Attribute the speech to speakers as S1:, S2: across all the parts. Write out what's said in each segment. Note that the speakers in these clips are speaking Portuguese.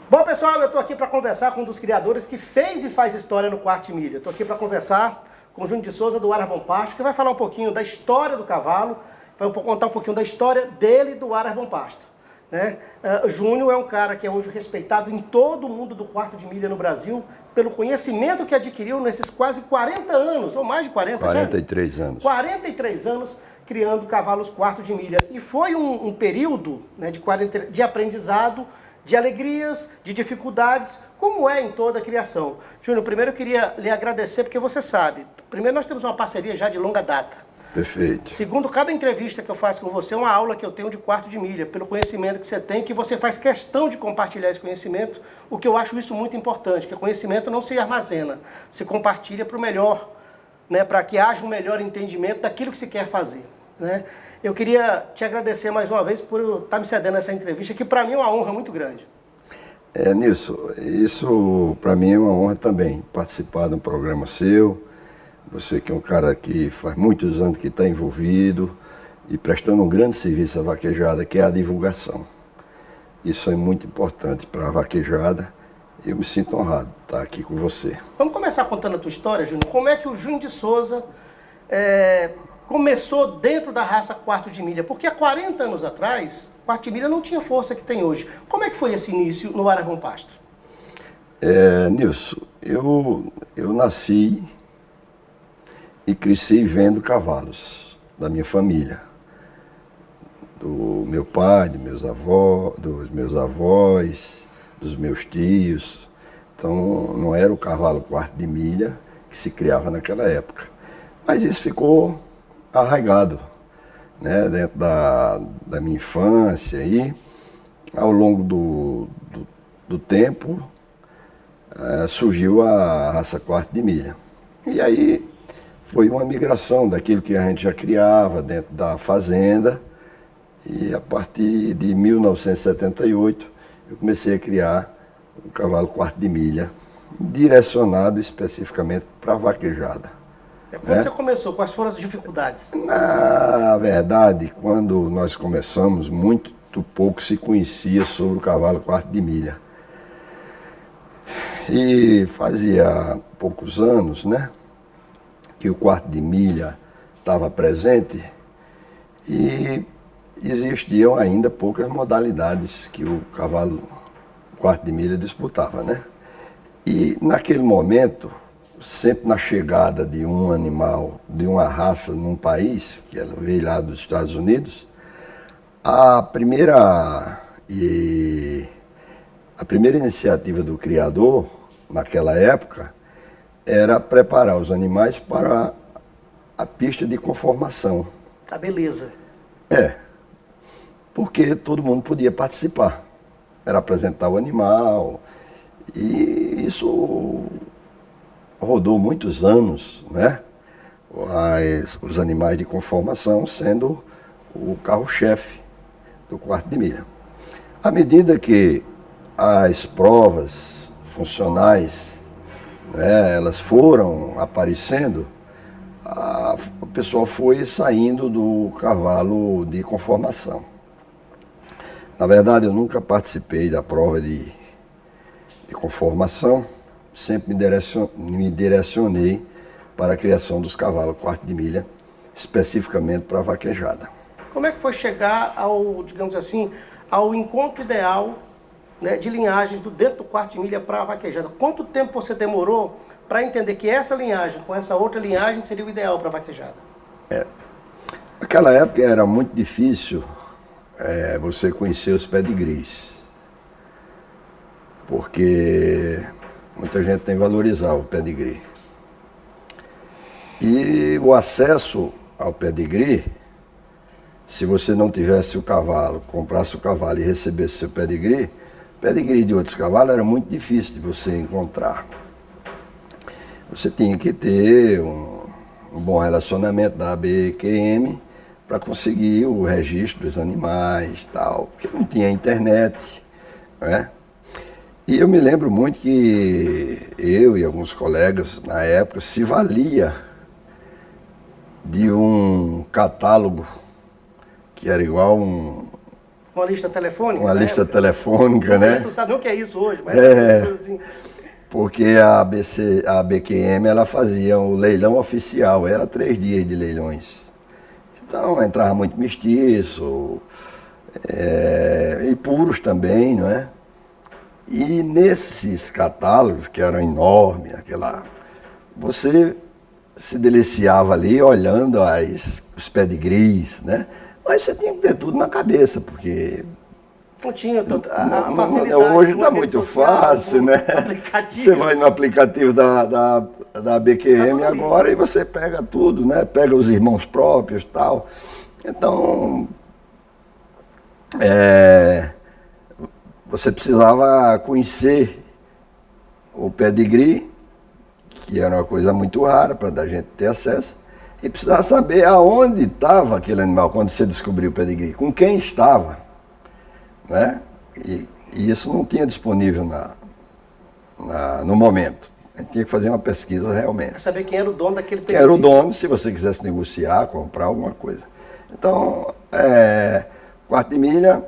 S1: Bom, pessoal, eu estou aqui para conversar com um dos criadores que fez e faz história no Quarto de Milha. Estou aqui para conversar com o Júnior de Souza, do Aras Bom Pasto, que vai falar um pouquinho da história do cavalo, vai contar um pouquinho da história dele e do Aras Bom Pasto. Né? Júnior é um cara que é hoje respeitado em todo o mundo do Quarto de Milha no Brasil, pelo conhecimento que adquiriu nesses quase 40 anos, ou mais de 40,
S2: 43 anos.
S1: 43 anos criando cavalos Quarto de Milha. E foi um período, né, de aprendizado, de alegrias, de dificuldades, como é em toda a criação. Júnior, primeiro eu queria lhe agradecer, porque você sabe, primeiro nós temos uma parceria já de longa data.
S2: Perfeito.
S1: Segundo, cada entrevista que eu faço com você é uma aula que eu tenho de Quarto de Milha, pelo conhecimento que você tem, que você faz questão de compartilhar esse conhecimento, o que eu acho isso muito importante, que o conhecimento não se armazena, se compartilha para o melhor, né, para que haja um melhor entendimento daquilo que se quer fazer. Né? Eu queria te agradecer mais uma vez por estar me cedendo essa entrevista, que para mim é uma honra muito grande.
S2: Nilson, isso para mim é uma honra também, participar de um programa seu. Você que é um cara que faz muitos anos que está envolvido e prestando um grande serviço à vaquejada, que é a divulgação. Isso é muito importante para a vaquejada. Eu me sinto honrado de estar aqui com você.
S1: Vamos começar contando a tua história, Júnior. Como é que o Júnior de Souza começou dentro da raça Quarto de Milha? Porque há 40 anos atrás, Quarto de Milha não tinha força que tem hoje. Como é que foi esse início no Aras Bom Pasto?
S2: Nilson, eu nasci e cresci vendo cavalos da minha família. Do meu pai, dos meus avós, dos meus tios. Então não era o cavalo Quarto de Milha que se criava naquela época. Mas isso ficou arraigado, né, dentro da minha infância e ao longo do tempo surgiu a raça Quarto de Milha. E aí foi uma migração daquilo que a gente já criava dentro da fazenda e a partir de 1978 eu comecei a criar o cavalo Quarto de Milha, direcionado especificamente para a vaquejada.
S1: Quando você começou, quais foram as dificuldades?
S2: Na verdade, quando nós começamos, muito pouco se conhecia sobre o cavalo Quarto de Milha. E fazia poucos anos, né, que o Quarto de Milha estava presente e existiam ainda poucas modalidades que o cavalo Quarto de Milha disputava, né? E naquele momento, sempre na chegada de um animal, de uma raça num país, que ela veio lá dos Estados Unidos, a primeira iniciativa do criador, naquela época, era preparar os animais para a pista de conformação.
S1: A beleza.
S2: Porque todo mundo podia participar. Era apresentar o animal, e isso rodou muitos anos, né? Os animais de conformação sendo o carro-chefe do Quarto de Milha. À medida que as provas funcionais, né, elas foram aparecendo, o pessoal foi saindo do cavalo de conformação. Na verdade, eu nunca participei da prova de conformação, sempre me direcionei para a criação dos cavalos Quarto de Milha, especificamente para a vaquejada.
S1: Como é que foi chegar ao, digamos assim, ao encontro ideal, né, de linhagens dentro do Quarto de Milha para a vaquejada? Quanto tempo você demorou para entender que essa linhagem com essa outra linhagem seria o ideal para a vaquejada?
S2: Naquela época era muito difícil você conhecer os pedigrees, porque muita gente tem que valorizar o pedigree. E o acesso ao pedigree, se você não tivesse o cavalo, comprasse o cavalo e recebesse seu pedigree de outros cavalos era muito difícil de você encontrar. Você tinha que ter um bom relacionamento da ABQM para conseguir o registro dos animais, tal, porque não tinha internet, né? E eu me lembro muito que eu e alguns colegas na época se valia de um catálogo que era igual
S1: Uma lista telefônica?
S2: uma lista telefônica, né?
S1: Não sabe nem o que é isso hoje, mas assim.
S2: Porque a BQM, ela fazia o leilão oficial, era 3 dias de leilões. Então entrava muito mestiço, e puros também, não é? E nesses catálogos, que eram enormes, você se deliciava ali olhando os pedigrees, né? Mas você tinha que ter tudo na cabeça, porque
S1: não tinha a facilidade.
S2: Hoje está muito fácil, né? Você vai no aplicativo da BQM agora e você pega tudo, né? Pega os irmãos próprios e tal. Então, você precisava conhecer o pedigree, que era uma coisa muito rara para a gente ter acesso, e precisava saber aonde estava aquele animal quando você descobriu o pedigree, com quem estava, né? E isso não tinha disponível no momento. A gente tinha que fazer uma pesquisa realmente.
S1: Para saber quem era o dono daquele pedigree.
S2: Quem era o dono, se você quisesse negociar, comprar alguma coisa. Então, quarto de milha,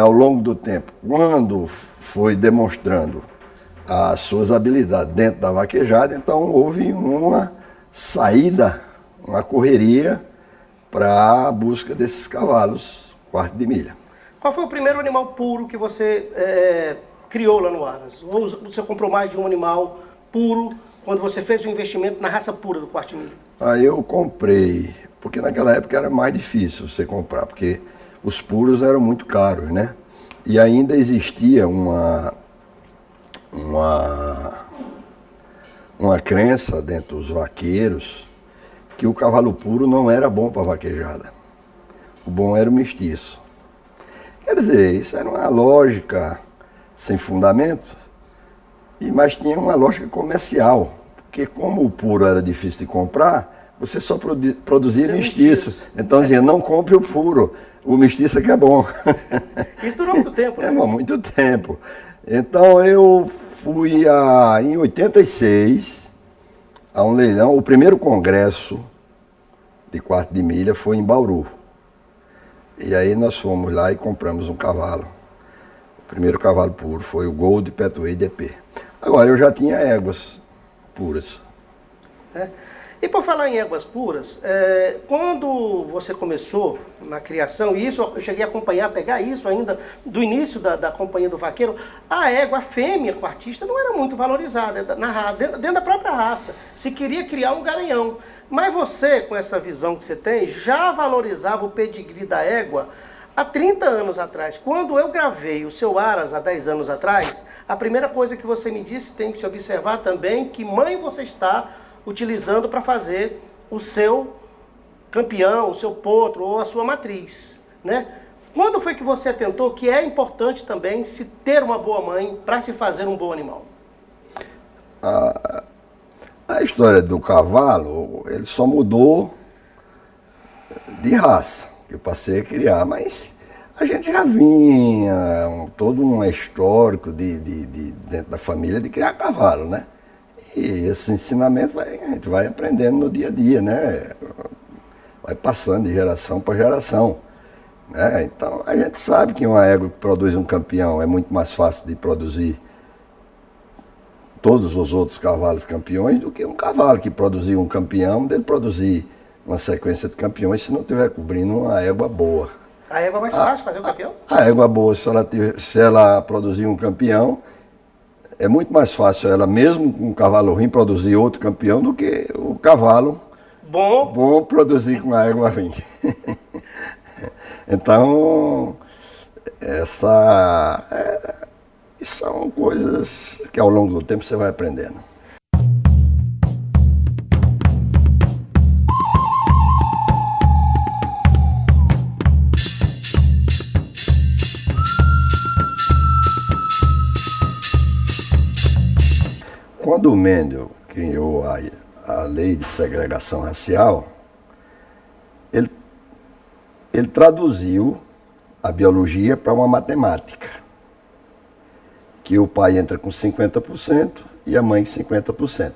S2: ao longo do tempo, quando foi demonstrando as suas habilidades dentro da vaquejada, então houve uma saída, uma correria para a busca desses cavalos quarto de milha.
S1: Qual foi o primeiro animal puro que você criou lá no Aras? Ou você comprou mais de um animal puro quando você fez o investimento na raça pura do quarto de milha?
S2: Aí eu comprei, porque naquela época era mais difícil você comprar, porque os puros eram muito caros, né? E ainda existia uma crença dentro dos vaqueiros que o cavalo puro não era bom para vaquejada. O bom era o mestiço. Quer dizer, isso era uma lógica sem fundamento, mas tinha uma lógica comercial, porque como o puro era difícil de comprar, você só produzia mestiço. Então dizia, não compre o puro, o mestiço é que é bom.
S1: Isso durou muito tempo, né?
S2: Muito tempo. Então eu fui em 86 a um leilão, o primeiro congresso de quarto de milha foi em Bauru. E aí nós fomos lá e compramos um cavalo. O primeiro cavalo puro foi o Gold Petway DP. Agora eu já tinha éguas puras.
S1: E por falar em éguas puras, quando você começou na criação, e isso eu cheguei a acompanhar, pegar isso ainda do início da Companhia do Vaqueiro, a égua, a fêmea quartista não era muito valorizada dentro da própria raça. Se queria criar um garanhão. Mas você, com essa visão que você tem, já valorizava o pedigree da égua há 30 anos atrás. Quando eu gravei o seu Aras há 10 anos atrás, a primeira coisa que você me disse, tem que se observar também, que mãe você está utilizando para fazer o seu campeão, o seu potro ou a sua matriz, né? Quando foi que você atentou que é importante também se ter uma boa mãe para se fazer um bom animal?
S2: A história do cavalo, ele só mudou de raça, que eu passei a criar, mas a gente já vinha, todo um histórico dentro da família de criar cavalo, né? E esse ensinamento a gente vai aprendendo no dia a dia, né? Vai passando de geração para geração, né? Então a gente sabe que uma égua que produz um campeão é muito mais fácil de produzir todos os outros cavalos campeões do que um cavalo que produzir um campeão, dele produzir uma sequência de campeões se não estiver cobrindo uma égua boa.
S1: A égua é mais fácil fazer o campeão?
S2: A égua boa, se ela produzir um campeão, é muito mais fácil ela, mesmo com um cavalo ruim, produzir outro campeão do que o cavalo bom produzir com a égua ruim. Então, são coisas que ao longo do tempo você vai aprendendo. Quando o Mendel criou a lei de segregação racial, ele traduziu a biologia para uma matemática, que o pai entra com 50% e a mãe com 50%.